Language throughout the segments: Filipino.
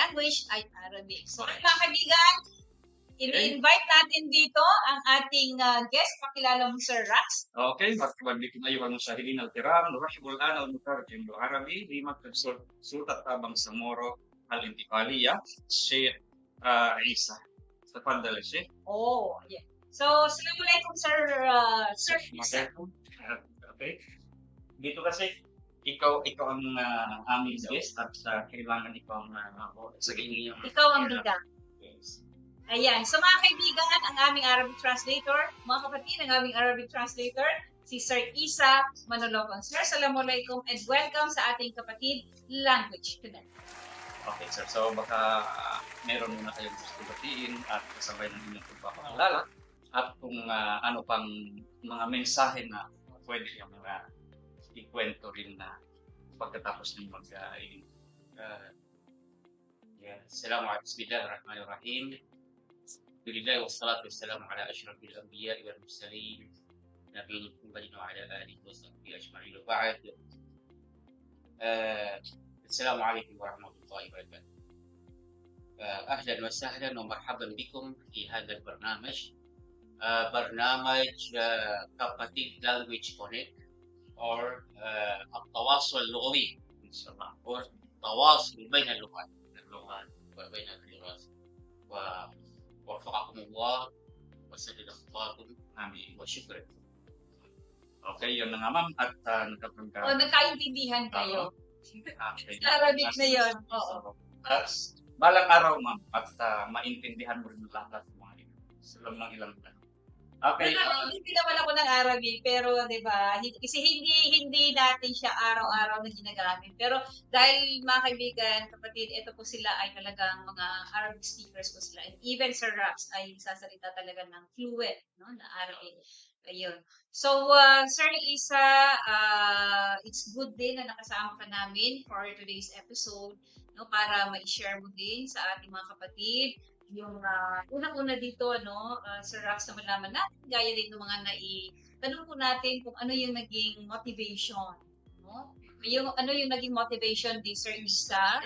language ay Arabic. So, mga kaibigan, ini-invite natin dito ang ating guest. Pakilala mo, Sir Rax. Okay, مرحبا بكم أيها المشاهدين الكرام. نرحب الآن المترجم العربي لمكتب سلطة طابق سمورو الانتقالية الشيخ عيسى. تفضل يا شيخ. Oh, yeah. So, Assalamualaikum, Sir Isa. Okay. Dito kasi ikaw ang aming guest at kailangan ikaw sa ganyan. Ikaw ang bida. Yes. Ayan. So, mga kaibigan, ang aming Arabic translator, mga kapatid, ang aming Arabic translator, si Sir Isa Manolocon. Sir, Assalamualaikum and welcome sa ating kapatid Language Connect. Okay, sir. So, baka meron muna kayong gusto batiin at kasabay ng inyong pagpapaalala at kung ano pang mga mensahe na pwede yung mga ikwento rin na pagkatapos ng Assalamualaikum. Bismillahirrahmanirrahim. Alhamdulillah wassalatu wassalamu ala asyrafil anbiya'i wal mursalin nabiyina Muhammadin wa ala alihi wa sahbihi ajma'in wa ba'd. السلام عليكم ورحمة الله وبركاته. أهلا وسهلا ومرحبا بكم في هذا البرنامج. برنامج Kapatid Language Connect or التواصل اللغوي إن شاء الله or التواصل بين اللغات وبين اللغات ووفقكم الله وسدد خطاكم آمين وشكرا. Okay, yun na nga ma'am at nagkaintindihan kayo. Okay. Arabic na yun. Oo. Balang araw ma'am at maintindihan mo rin lahat ng mga ito. Salam ng ilang tanong. Okay. Hindi naman ako ng Arabic, pero 'di ba? Kasi hindi natin siya araw-araw na ginagamit. Pero dahil mga kaibigan, kapatid, ito po sila ay talagang mga Arabic speakers po sila. And even Sir Rax ay sasalita talaga ng fluent, no, na Arabic. Ayun. So, Sir Isa, it's good din na nakasama ka namin for today's episode, no, para ma-share mo din sa ating mga kapatid yung unang-una dito, no, Sir Rax, na malaman natin, gaya din ng mga tanong po natin kung ano yung naging motivation, no? Ano yung naging motivation ni Sir Isa,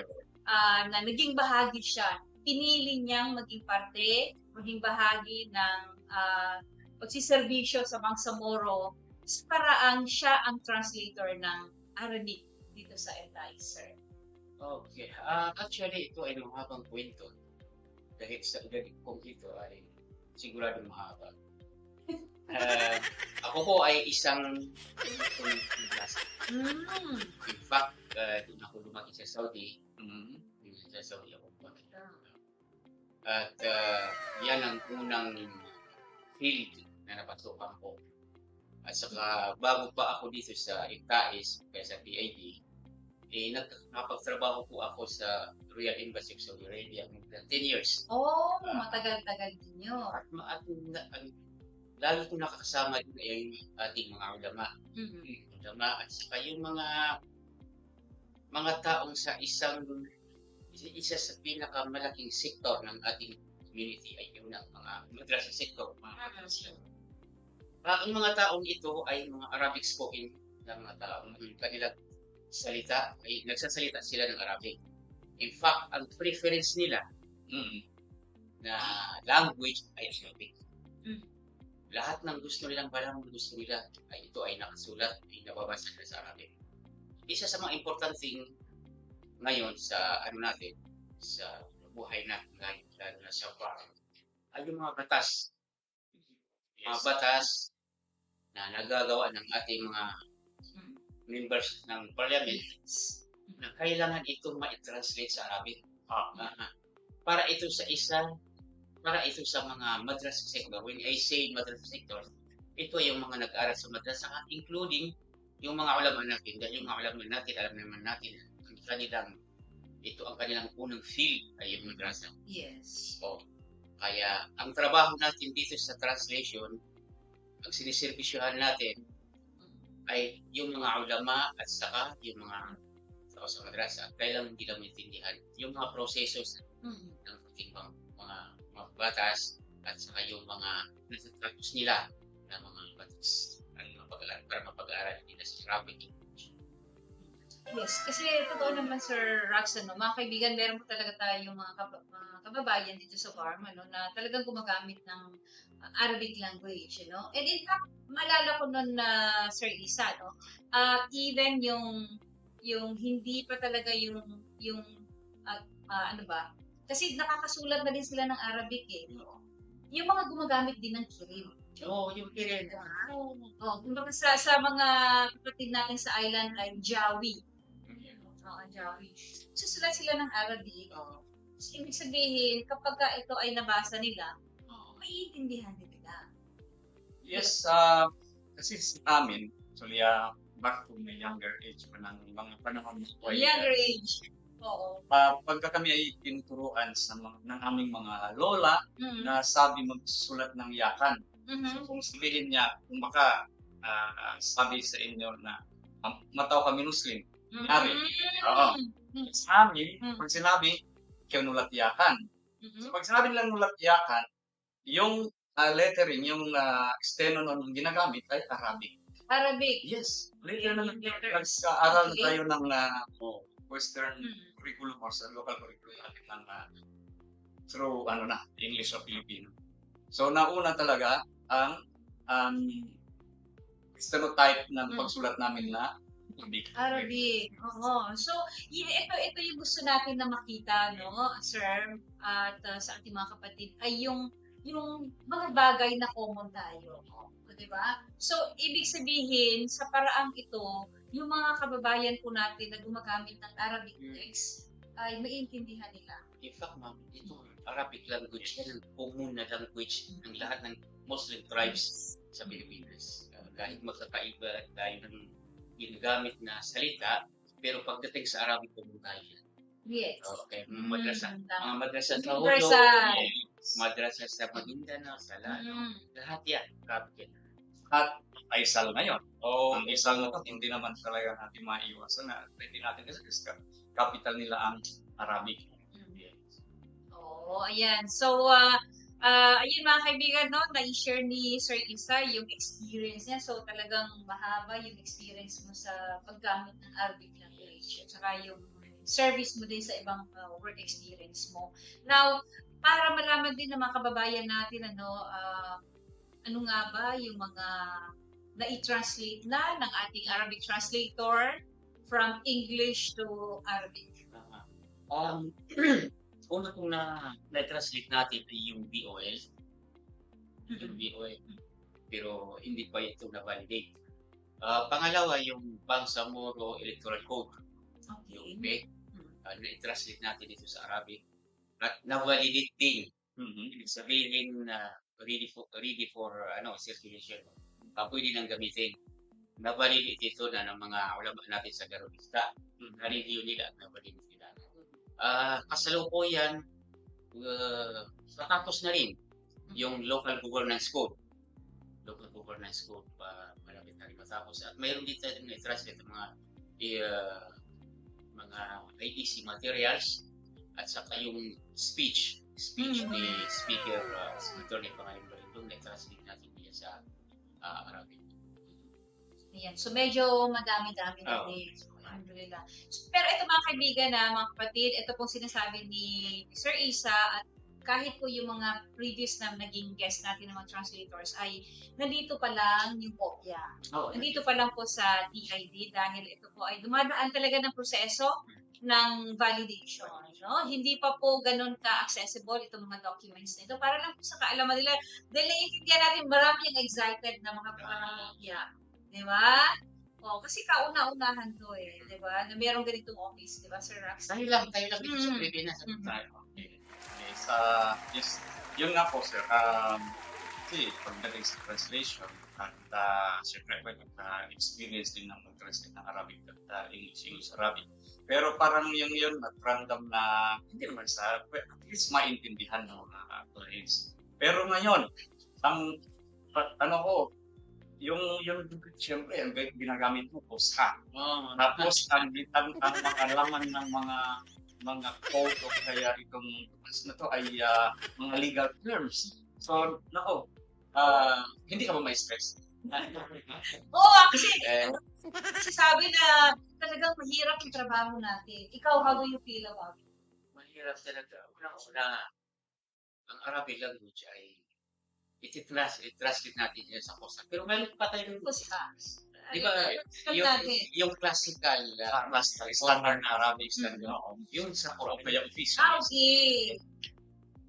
na naging bahagi siya, pinili niyang maging parte, maging bahagi ng pagsiservisyo sa Bangsamoro sa paraang siya ang translator ng Arabic dito sa ETAI, sir. Okay. Actually, ito ay mahabang kwento. Dahil sa edad kong ito ay siguradong mahaba. Ako po ay isang in fact, doon ako lumaki sa Saudi. Sa Saudi ako lumaki. At yan ang unang field na napasukan ko. At saka bago pa ako dito sa ITAIS, kaya sa PID, nakapagtrabaho po ako sa Royal Embassy of Saudi Arabia ng 10 years. Oh, matagal-tagal din yun. At lalo ko nakakasama din yung ating mga ulama. Ulama at saka yung mga taong sa isa sa pinakamalaking sektor ng ating community ay yung mga madrasa sector. Ang mga taong ito ay mga Arabic spoken na mga taong kanilang salita ay nagsasalita sila ng Arabic. In fact, ang preference nila na language ay Arabic. Lahat ng gusto nilang malaman, gusto nila ay ito ay nakasulat, ay nababasa nila sa Arabic. Isa sa mga importanteng ngayon sa natin, sa buhay natin ngayon, lalo na sa farm, ay yung mga batas. Mga batas na nagagawa ng ating mga members ng parliament na kailangan itong ma-translate sa Arabic. Para ito sa mga madrasa sector. When I say madrasa sector, ito yung mga nag-aaral sa madrasa, including yung mga ulama natin. Dahil yung mga ulama natin, alam naman natin, ang kanilang unang field ay yung madrasa. Yes. So, kaya ang trabaho natin dito sa translation, ang siniservisyohan natin ay yung mga ulama at saka yung mga tao sa madrasa. Kailangan hindi lang maintindihan yung mga proseso ng ating mga batas at saka yung mga nasa-status nila na mga batas para mapag-aaral nila sa Arabic. Yes, kasi totoo naman Sir Rax, mga kaibigan, meron po talaga tayong mga kababayan dito sa farm, na talagang gumagamit ng Arabic language, And in fact, maalala ko nun na Sir Isa, even yung hindi pa talaga yung ano ba? Kasi nakakasulat na din sila ng Arabic eh. Yung mga gumagamit din ng kirim. Oo, yung kirin. Kumbaga sa mga kapatid natin sa island ay Jawi. Jawi. Susulat sila ng Arabic. So, ibig sabihin, kapag ito ay nabasa nila, maiintindihan nila. Yes, kasi sa amin, actually, back to my younger age pa ng mga panahon ko ay, Younger age. Oo. pagka kami ay tinuturuan ng aming mga lola na sabi magsulat ng yakan. So, kung sabihin niya, kung baka sabi sa inyo na mataw kami Muslim, Ari. Oo. Sa amin, pag sinabi, kinulat yakan. So, pag sinabi nilang nulat yakan, yung lettering, yung steno nun ginagamit ay Arabic. Arabic. Yes. Later na nag-aaral na tayo ng Western curriculum or sa local curriculum natin ng through English o Filipino. So, nauna talaga ang stereotype ng pagsulat namin na Arabic. Oo. So, ito yung gusto natin na makita, sir, at sa ating mga kapatid, ay yung mga bagay na common tayo. Di ba? So, ibig sabihin, sa paraang ito, yung mga kababayan po natin na gumagamit ng Arabic text, ay maiintindihan nila. In fact, ma'am, ito, Arabic language, yan ang common na language ng lahat ng Muslim tribes sa Pilipinas. Kahit magkakaiba tayo ng ginagamit na salita, pero pagdating sa Arabic, common tayo yan. Yes. Okay, mga madrasa sa Hulo, madrasa sa Maguindanao, sa Lalo, lahat yan, Arabic yan. At Aisal ngayon. Ang Aisal na hindi naman talaga natin maiwasan na pwede natin kasi capital nila ang Arabic. Ayan. So, ayun mga kaibigan, na-share ni Sir Isa yung experience niya. So, talagang mahaba yung experience mo sa paggamit ng Arabic language at saka yung service mo din sa ibang work experience mo. Now, para malaman din ng mga kababayan natin, ano nga ba yung mga na-i-translate na ng ating Arabic translator from English to Arabic? Una kong na-translate natin ay yung BOL. Yung BOL. Pero hindi pa ito na-validate. Pangalawa, yung Bangsamoro Electoral Code. Okay. Yung BEC. Na-translate natin ito sa Arabic. At na-validate din. Ibig sabihin na ready for circulation. Pwede nang gamitin. Na-validate ito na ng mga ulama natin sa Garobista. Na-review nila at na-validate nila. Kasalukuyan, patapos na rin yung local governance code. Local governance code malapit na rin matapos. At mayroon dito na i-translate mga IEC materials at saka yung speech ni Speaker Attorney Pangalim Barindong na i-translate natin niya sa Arabic. Ayan. So, medyo madami-dami na din. Alhamdulillah. Pero ito mga kaibigan mga kapatid, ito pong sinasabi ni Sir Isa at kahit po yung mga previous na naging guest natin ng mga translators ay nandito pa lang yung kopya. Nandito pa lang po sa TID dahil ito po ay dumadaan talaga ng proseso ng validation. Hindi pa po ganun ka-accessible itong mga documents na ito. Para lang po sa kaalaman nila, dahil naiintindihan natin marami yung excited na mga kopya. Di ba? Kasi kauna-unahan to di ba? Na merong ganitong office, di ba, Sir Rax? Tayo lang dito sa Pilipinas. Yes, yun nga po, sir. Kasi pagdating sa translation at siyempre experience din ng mag-translate ng Arabic at English-Arabic. Pero parang yun at random na hindi naman at least maintindihan ng mga clients. Pero ngayon, yung siyempre, ang ginagamit mo, posha. Tapos, ang mga laman ng mga code o kaya itong na to ay mga legal terms. So, hindi ka ba may stress? Oo, kasi Eh, sabi na talagang mahirap yung trabaho natin. Ikaw, how do you feel about it? mahirap talaga. Unang-una, ang Arabic language ay i-translate natin yan sa kosa. Pero meron pa tayong di ba, yung, natin. yung classical, Standard na Arabic Mm. standard. yung sa O Quran. kaya official. Okay.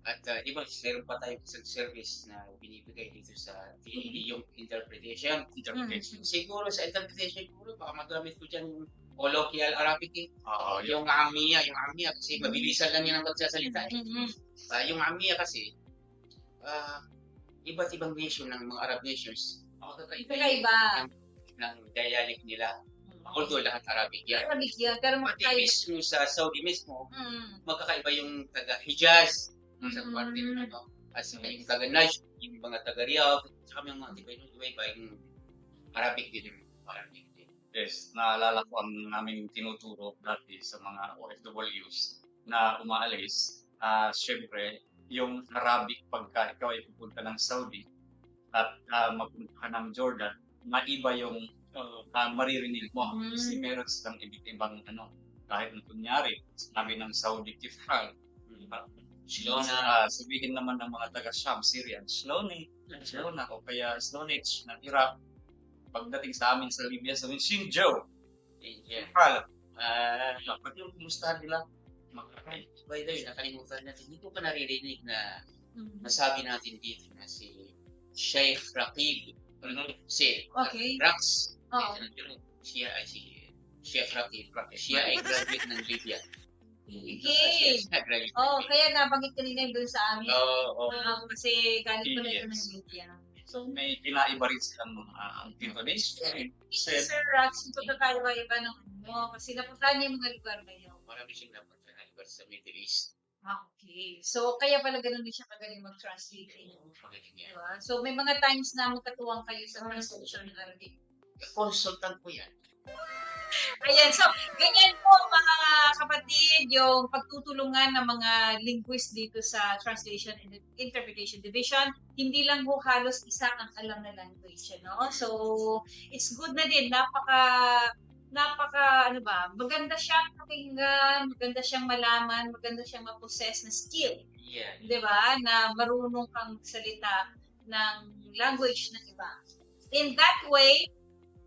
At di ba, meron pa tayong isang service na binibigay dito sa TAD, yung interpretation. Interpretation. Siguro sa interpretation, siguro baka magamit ko dyan yung colloquial Arabic eh. Oo, Yung Amiya kasi mabilisan lang yan ang magsasalita eh. Mm-hmm. Yung Amiya kasi, iba't ibang nation ng mga Arab nations, Iba. ng dialect nila. Although lahat Arabic yan. Arabic yan, pero Pati magkaiba. mismo sa Saudi mismo, Mm. magkakaiba yung taga Hijaz, sa Mm. parte ng ano, at saka yung taga Najd, yung mga taga Riyadh, saka yung mga iba yung Arabic din. Yes, naalala ko ang naming tinuturo dati sa mga OFWs na umaalis. Siyempre, yung Arabic pagka ikaw ay pupunta ng Saudi at magpunta ka ng Jordan, maiba yung maririnig mo. Mm. Kasi meron silang ibang ano, kahit na kunyari, sabi ng Saudi Tifral, Shlona. sabihin naman ng mga taga Sham, Syrian, Shlona, o kaya Slonich ng Iraq. Pagdating sa amin sa Libya, sabihin, Shinjo, Yeah. Tifral. Pag yung kumustahan nila, By the way, nakalimutan natin, hindi ko pa naririnig na Mm. nasabi natin dito na si Sheikh Raqib. Si Okay. Rax. Oo. Siya ay si Sheikh Raqib. Siya ay graduate ng Libya. Okay. Siya graduate. Oh, kaya nabanggit ko rin doon sa amin. Oo. Kasi galing ko na ito ng Yes. Libya. So may pinaiba rin silang mga intonation. Sir Rax, ito na tayo iba ng ano, kasi napuntahan niya yung mga lugar na yun. Marami siyang napunta na lugar sa Middle East. Okay. So, kaya pala ganun din siya kagaling mag-translate. Magaling yan. Diba? So, may mga times na magkatuwang kayo sa translation ng Arabic. Consultant po yan. Ayan, so, ganyan po mga kapatid, yung pagtutulungan ng mga linguist dito sa Translation and Interpretation Division. Hindi lang po halos isa ang alam na language, no? So, it's good na din, maganda siyang pakinggan, maganda siyang malaman, maganda siyang ma-possess na skill, Yeah. di ba? Na marunong kang salita ng language ng iba. In that way,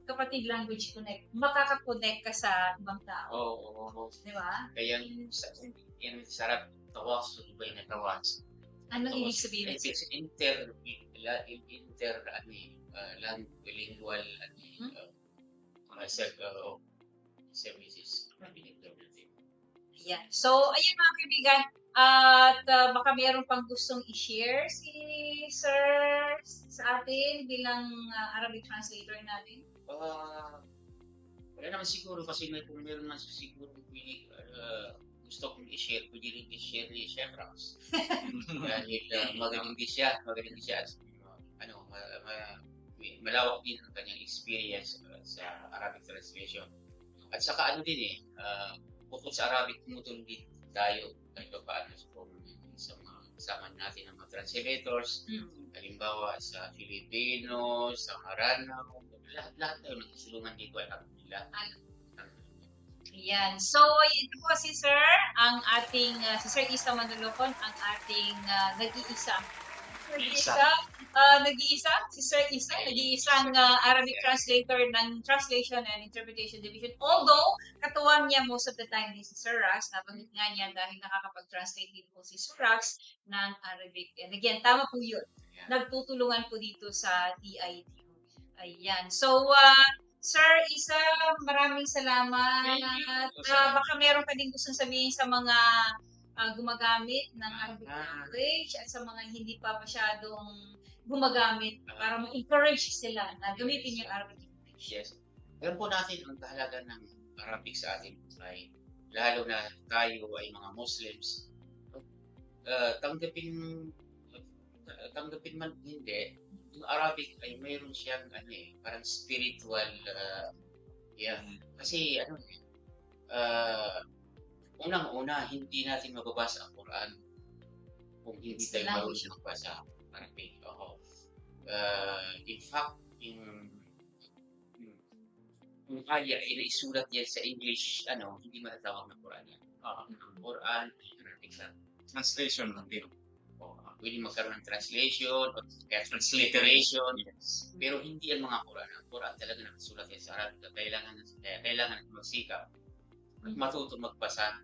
kapatid Language Connect, makaka-connect ka sa ibang tao. Oo. Di ba? Kaya yung sarap tawas, iba'y na tawas. Anong ibig sabihin? It's lingual services. Yan. So, ayun mga kaibigan. At baka mayroon pang gustong i-share si Sir sa atin bilang Arabic translator natin. Wala naman siguro kasi kung meron man siguro gusto kong i-share, pwede rin i-share ni Chef Rax. Dahil magaling din siya at malawak din ang kanyang experience sa Arabic translation. At saka bukod sa Arabic, tumutulong din tayo kahit pa paano sa mga kasama natin ng mga translators. Halimbawa sa Filipino, sa Maranao, lahat tayo nagtutulungan dito ay alhamdulillah. Yan. So, ito po si Sir, ang ating, si Sir Isa Manulocon, ang ating nag-iisa. Si Sir Isa, nag-iisang Arabic translator ng Translation and Interpretation Division. Although, katuwang niya most of the time din si Sir Rax, nabanggit nga niya dahil nakakapag-translate din po si Sir Rax ng Arabic. And again, tama po yun. Nagtutulungan po dito sa TID. Ayan. So, Sir Isa, maraming salamat. Baka meron ka din gustong sabihin sa mga gumagamit ng Arabic language at sa mga hindi pa masyadong gumagamit para ma-encourage sila na gamitin yung Arabic language. Yes. Alam po natin ang kahalaga ng Arabic sa ating buhay. Lalo na tayo ay mga Muslims. Tanggapin man hindi, yung Arabic ay mayroon siyang parang spiritual kasi unang-una hindi natin mababasa ang Quran kung hindi tayo marunong magbasa ng Arabic. In fact, yung kung kaya ay naisulat yan sa English, hindi matatawag na Quran yan. Ang Quran, Arabic lang. Translation lang din. Pwede magkaroon ng translation o kaya transliteration, Yes. pero hindi ang mga Quran. Ang Quran talaga nakasulat yan sa Arabic. Kailangan natin magsikap at matuto magbasa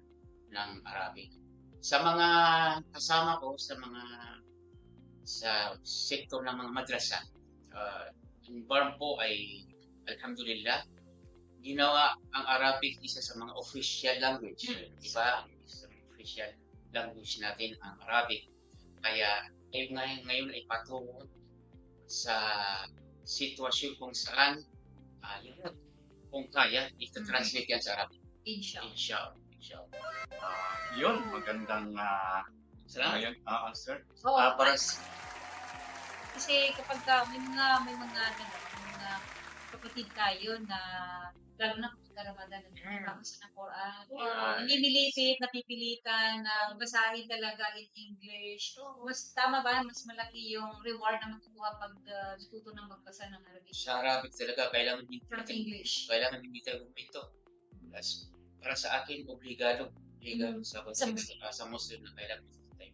ng Arabic. Sa mga kasama ko, sa sektor ng mga madrasa, yung BARM po ay, alhamdulillah, ginawa ang Arabic isa sa mga official language. Di ba? Isa sa mga official language natin ang Arabic. Kaya ngayon ay patungo sa sitwasyon kung saan kung kaya, ita-translate yan sa Arabic. Inshallah. Inshallah. Yun, magandang Salamat. answer. Oo, Para kasi kapag may mga kapatid tayo na lalo na kapag Ramadan nagbabasa ng Quran, nililipit, napipilitan na basahin talaga in English. Mas tama ba? Mas malaki yung reward na makukuha pag natuto ng magbasa ng Arabic. Sa Arabic talaga, kailangan From English. hindi tayo gumito. Para sa akin, obligado sa Muslim na kailangan tayo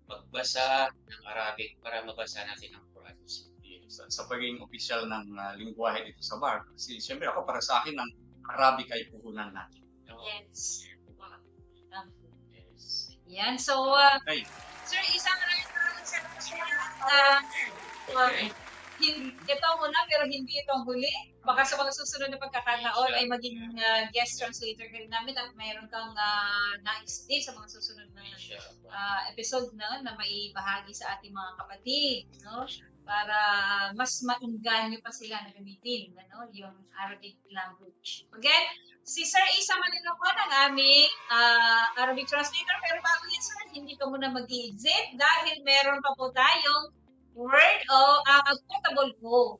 magbasa ng Arabic para mabasa natin ang Quran. sa pagiging opisyal ng lingwahe dito sa bar. Kasi siyempre ako para sa akin, ang Arabic ay puhunan natin. Yes. Yes. Yan. So, Okay. sir, isang maraming ito muna pero hindi ito ang huli. Baka sa mga susunod na pagkakataon ay maging guest translator ka rin namin at mayroon kang nais din sa mga susunod na episode na maibahagi sa ating mga kapatid, no? Para mas maingganyo pa sila na gamitin yung Arabic language. Again, si Sir Isa Maninokon ang aming Arabic translator. Pero bago yan, sir, hindi ka muna mag-i-exit dahil meron pa po tayong word o quotable quote.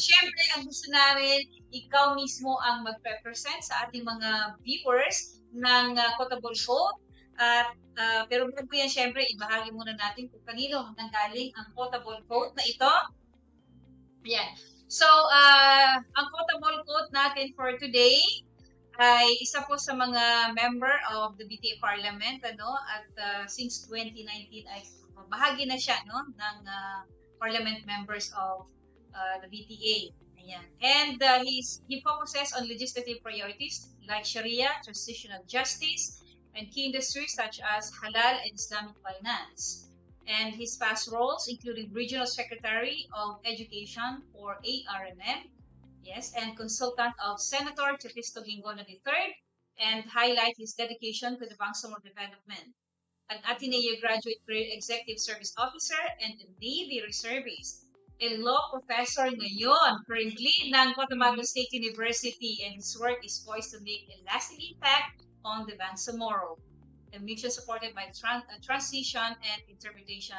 Siyempre, ang gusto namin, ikaw mismo ang magpe-present sa ating mga viewers ng quotable quote. At pero bago yan, siyempre, ibahagi muna natin kung kanino nanggaling ang quotable quote na ito. Yan. So, ang quotable quote natin for today ay isa po sa mga member of the BTA Parliament, at since 2019 ay bahagi na siya ng parliament members of the BTA. Ayan. And he focuses on legislative priorities like Sharia, transitional justice, and key industries such as halal and Islamic finance. And his past roles including Regional Secretary of Education for ARMM, yes, and consultant of Senator Tefisto Gingono III, and highlight his dedication to the Bangsamoro development. An Ateneo graduate career executive service officer and a Navy reservist. A law professor ngayon, currently, ng Cotabato State University, and his work is poised to make a lasting impact on the Bangsamoro. A mission supported by the Transition and Interpretation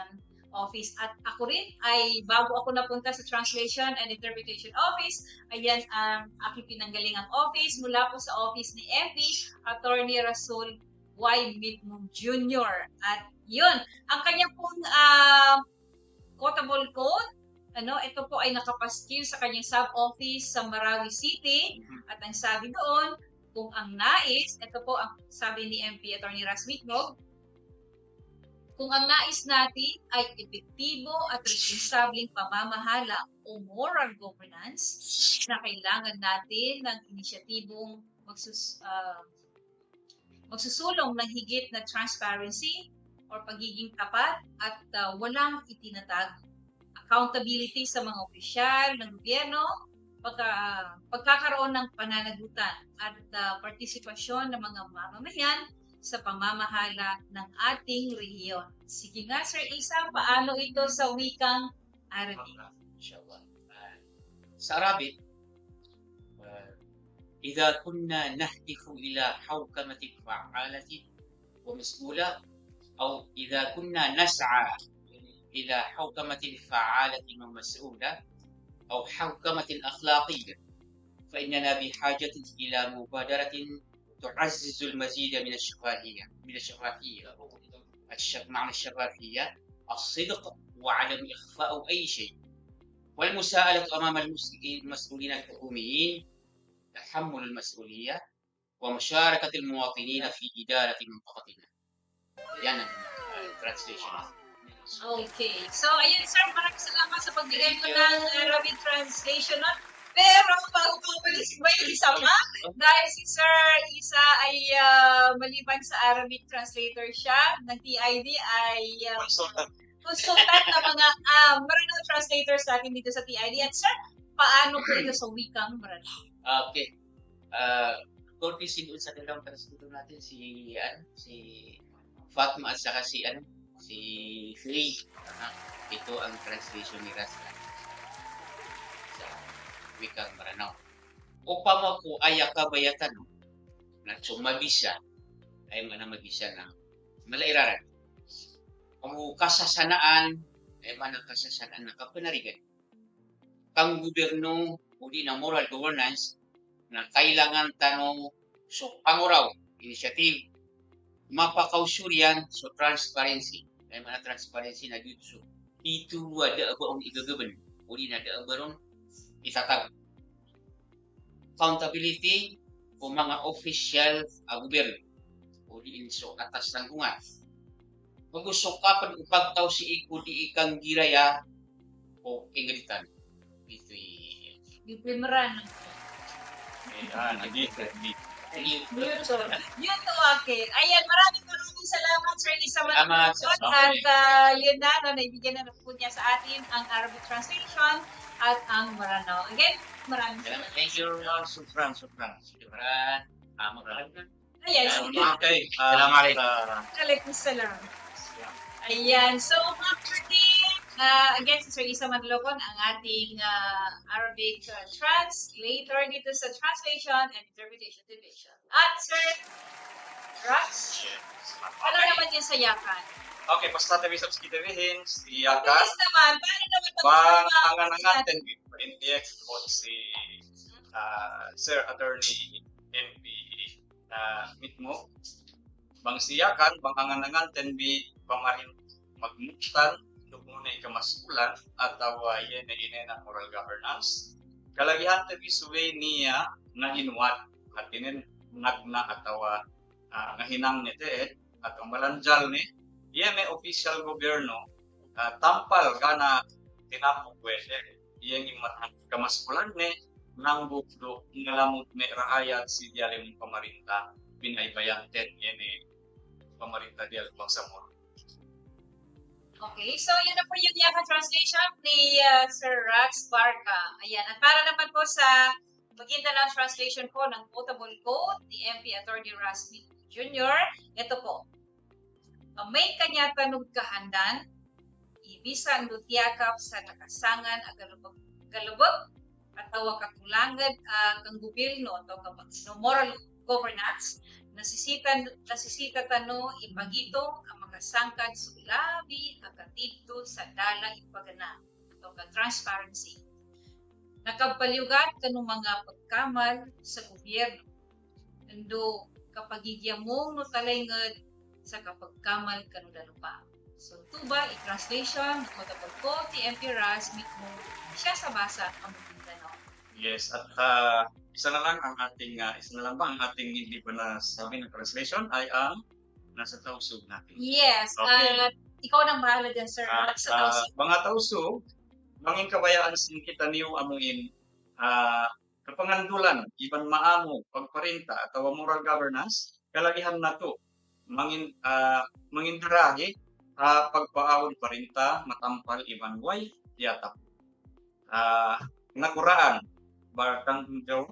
Office. At ako rin ay bago ako napunta sa Translation and Interpretation Office, ayan ang aking pinanggalingang office mula po sa office ni MP Attorney Rasul Y. Mitmum Jr. At yun, ang kanya pong quotable quote, ito po ay nakapaskil sa kanyang sub-office sa Marawi City. At ang sabi doon, kung ang nais, ito po ang sabi ni MP Attorney Ras Mitmum, kung ang nais natin ay epektibo at responsableng pamamahala o moral governance, na kailangan natin ng inisyatibong magsusulong ng higit na transparency or pagiging tapat at walang itinatago. Accountability sa mga opisyal ng gobyerno, pagkakaroon ng pananagutan at partisipasyon ng mga mamamayan sa pamamahala ng ating rehiyon. Sige nga, Sir Isa, paano ito sa wikang Arabic? Inshallah. Sa Arabic, إذا كنا نهدف إلى حوكمة فعالة ومسؤولة أو إذا كنا نسعى إلى حوكمة فعالة ومسؤولة أو حوكمة أخلاقية فإننا بحاجة إلى مبادرة تعزز المزيد من الشفافية معنى الشفافية الصدق وعدم إخفاء أي شيء والمساءلة أمام المسؤولين الحكوميين، تحمل المسؤولية، ومشاركة المواطنين في إدارة منطقتنا. Yan ang translation. Okay. So, ayun sir, maraming salamat sa pagbigay mo ng Arabic translation. No? Pero, bago pa umalis, may isa pa. Dahil si Sir Isa ay maliban sa Arabic translator siya, ng TID ay consultant ng mga Maranao translators natin dito sa TID. At sir, paano po ito sa wikang Maranao? Okay. Courtesy doon sa dalawang translator natin, si Fatma at saka si Faye. Ito ang translation ni Raslan sa wikang Maranao. Upama ko ay kabayatan na sumabisa ay manamagisa na malairaran. Kung kasasanaan ay manang kasasanaan na kapanarigan. Kang gobyerno o di na moral governance na kailangan tanong so panguraw, initiative, mapakausurian so transparency. Ay mana transparency na dito so itu ada abang igagaban o di na ada abang itatag. Accountability o mga official gobyerno o di so atas tanggungan. Magusukapan upagtaw si ikudi ikang giraya o ingritan. Yung primeran. Nandito. Yun to, okay. Ayan, maraming salamat Sir Isa Salamat. At yun na, naibigyan na po niya sa atin ang Arabic translation at ang Maranao. Again, maraming salamat. Thank you. Sukran. Shukran. Maraming. Ayan, Okay. Waalaikumsalam. Ayan, so mga kapatid, again, si Sir Isa Manlocon, ang ating Arabic translator dito sa Translation and Interpretation Division. At Sir Rax, ano naman yung sayakan? Okay, basta tabi sa pagkitabihin, siyakan, Bilis naman, paano naman panganangan NPX po si Sir Attorney NP Mitmo. Bang siyakan, panganangan tenbi pamahin magmutan, dumunay kamaskulan, at yan na moral governance. Kalagihan tabi suway niya na inuwat, at inin nagna atawa ngahinang nite, at ang malanjal ni, yan may official gobyerno, tampal ka na tinapugwede, yan yung kamaskulan ni, nang bukdo, ngalamot may raayat si dialim pamarinta, pinaybayanten, yan pamarinta dial pagsamor. Okay, so yun na po yung Yaka translation ni Sir Rax Barca. Ayan, at para naman po sa Maguindanao translation po ng Potable Code ni MP Attorney Rasmi Jr., ito po. May kanya tanong kahandan, ibisan lutiyakap sa nakasangan at galubog at tawa kakulangan ang gobyerno o moral governance, nasisita tano ipagito ang makasangkad sa labi kakatito sa dala ipagana o transparency. Nakapaliugat kanong mga pagkamal sa gobyerno. Ando kapagigya mo no talengod sa kapagkamal kanudalupa. So tuba i-translation matapag ko ti MP Ras mo siya sa basa ang Maguindanao. Yes, at isa na lang ba ang ating hindi pa nasabi ng translation ay ang nasa tausug natin. Yes, Okay. Ikaw nang bahala dyan, Sir. Sa tausug. Mga tausug, mangin kabayaan sin kita niyo amuin kapangandulan, iban maamo, pagparinta, atawa moral governance, kalagihan na to. Mangin darahi, pagpaawon parinta, matampal, iban way, yatap. Nakuraan, bakang daw,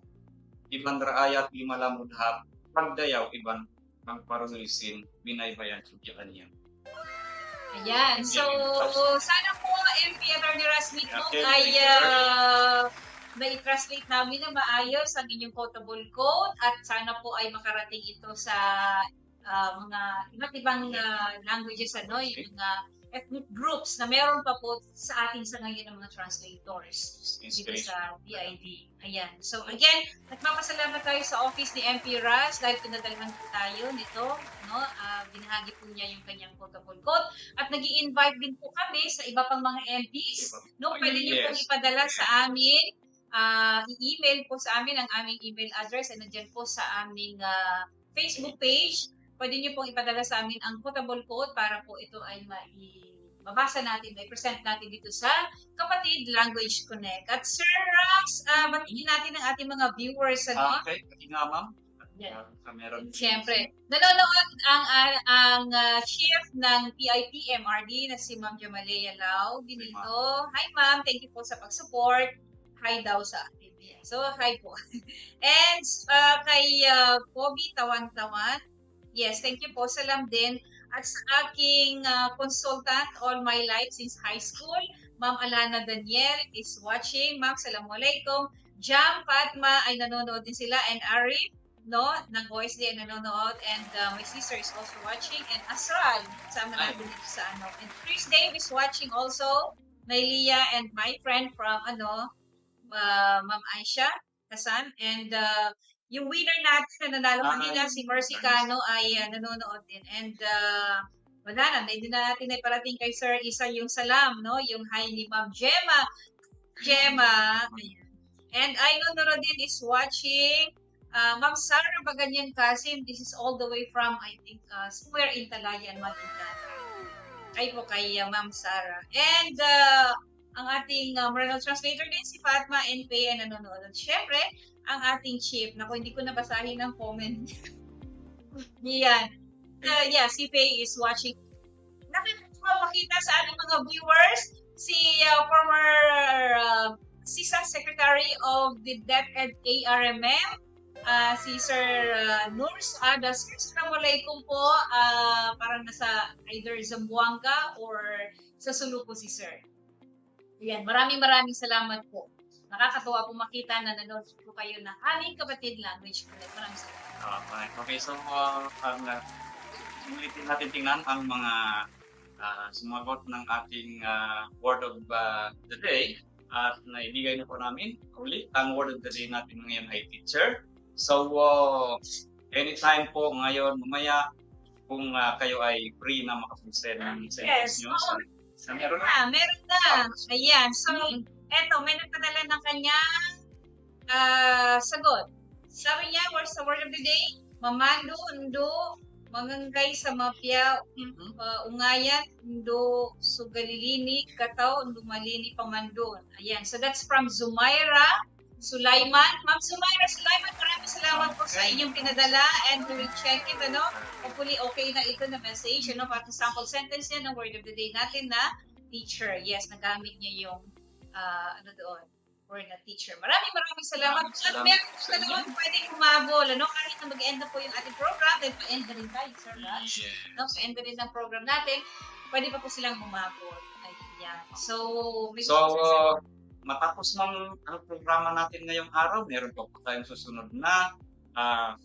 iban raayat, imalamudhap, pagdayaw, iban pagparulisin, binaybayan, sudyakan niya. Ayan. So, sana po, MP Attorney Rasmi Okay, ay thank you, na-translate namin na maayos ang inyong potable code at sana po ay makarating ito sa mga iba't ibang languages, yung mga ethnic groups na meron pa po sa atin sa ngayon ng mga translators dito sa DID. Ayan. So again, nagpapasalamat tayo sa office ni MP Ras dahil pinadalhan po tayo nito, no? Binahagi po niya yung kanyang quotable quote at nag-i-invite din po kami sa iba pang mga MPs, no? Pwede niyo pong ipadala sa amin, i-email po sa amin ang aming email address and nandiyan po sa aming Facebook page. Pwede niyo pong ipadala sa amin ang quotable quote para po ito ay mabasa natin, present natin dito sa Kapatid Language Connect. At Sir Rax, batiin natin ang ating mga viewers. Okay, pati nga ma'am. Meron. Siyempre, nanonood ang chief ng PIPMRD na si Ma'am Jamalea Lau. Dinito. Hi ma'am, thank you po sa pag-support. Hi daw sa atin. So, hi po. And kay Bobby Tawan-Tawan, yes, thank you po. Salam din. At sa aking consultant all my life since high school, Ma'am Alana Daniel is watching. Ma'am, Assalamualaikum. Jam, Fatma ay nanonood din sila. And Arif, no, ng OSD ay nanonood. And my sister is also watching. And Asral, sama natin dito sa ano. And Chris Dave is watching also. Nailia and my friend from Ma'am Aisha Hasan. And yung winner natin na nanalo kanina, si Mercy Cano, ay nanonood din. And wala na, hindi na natin ay parating kay Sir Isa yung salam, no? Yung hi ni Ma'am Gemma. Ayan. And I know Norodin is watching. Ma'am Sarah Baganyan Kasim, this is all the way from, I think, somewhere in Talayan, Maguindanao. Ay po kay Ma'am Sarah. And ang ating Maranao translator din, si Fatma NP, ay nanonood. At syempre, ang ating chief. Naku, hindi ko nabasahin ang comment. Yan. Yeah, si Faye is watching. Nakikita sa ating mga viewers, si former Assistant Secretary of the DepEd ARMM, si Sir Nur Saada. Sir, Assalamualaikum po. Parang nasa either Zamboanga or sa Sulu po si Sir. Yan, maraming salamat po. Nakakatuwa po makita na nanonood po kayo ng aming Kapatid Language Connect. Maraming salamat. Okay, so ulitin natin tingnan ang mga sumagot ng ating word of the day at naibigay na po namin ulit ang word of the day natin ngayon ay teacher. So, anytime po ngayon, mamaya, kung kayo ay free na makapag-send ng sentence nyo. So, meron na. Meron na. Ayan. So, eto, may nagpadala ng kanyang sagot. Sabi niya, what's the word of the day? Mamando, undo, mangangay sa mapya, ungayan, undo, sugalilini, kataw, undo malini, pamandon. Ayan. So, that's from Zumaira Sulaiman. Ma'am Sulaiman, maraming salamat po sa inyong pinadala and we will check it, ano? Hopefully, okay na ito na message, ano? Para sample sentence niya ng word of the day natin na teacher. Yes, nagamit niya yung doon, word na teacher. Maraming salamat. At meron po naman pwedeng umabol, ano? Kahit na mag-end na po yung ating program, then pa-end na rin tayo, Sir Raj. No? Pa-end na rin ang program natin, pwede pa po silang umabol. Ayan. So, matapos ng programa natin ngayong araw, meron pa po tayong susunod na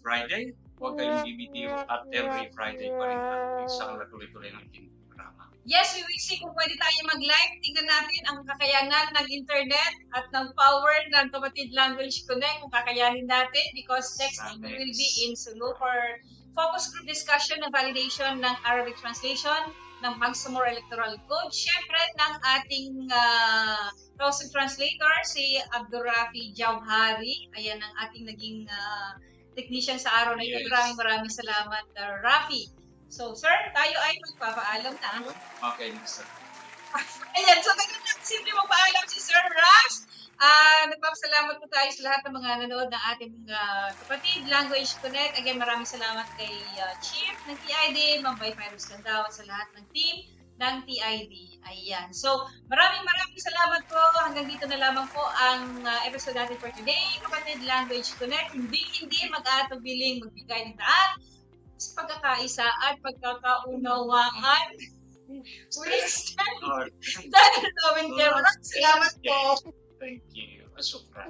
Friday. Huwag kayong BBTO at every Friday pa rin isang tuloy-tuloy ng ating programa. Yes, we will see kung pwede tayo mag-live. Tingnan natin ang kakayanan ng internet at ng power ng Kapatid Language Connect kung kakayanin natin because next week we will be in Sulu for focus group discussion ng validation ng Arabic translation ng Bangsamoro Electoral Code. Siyempre, ng ating Rosen Translator, si Abdurrafi Jauhari. Ayan ang ating naging technician sa araw na ito. Maraming salamat, Rafi. So, sir, tayo ay magpapaalam na. Okay, sir. Ayan, so simple magpaalam si Sir Rash. Nagpapasalamat po tayo sa lahat ng mga nanood ng ating Kapatid Language Connect. Again, maraming salamat kay Chief ng TID, Ma'am Virus Gandao, at sa lahat ng team ng TID. Ayan. So, maraming salamat po. Hanggang dito na lamang po ang episode natin for today. Kapatid Language Connect. Hindi mag-aatubiling magbigay ng daan sa pagkakaisa at pagkakaunawaan. Salamat po. Thank you. Asukra.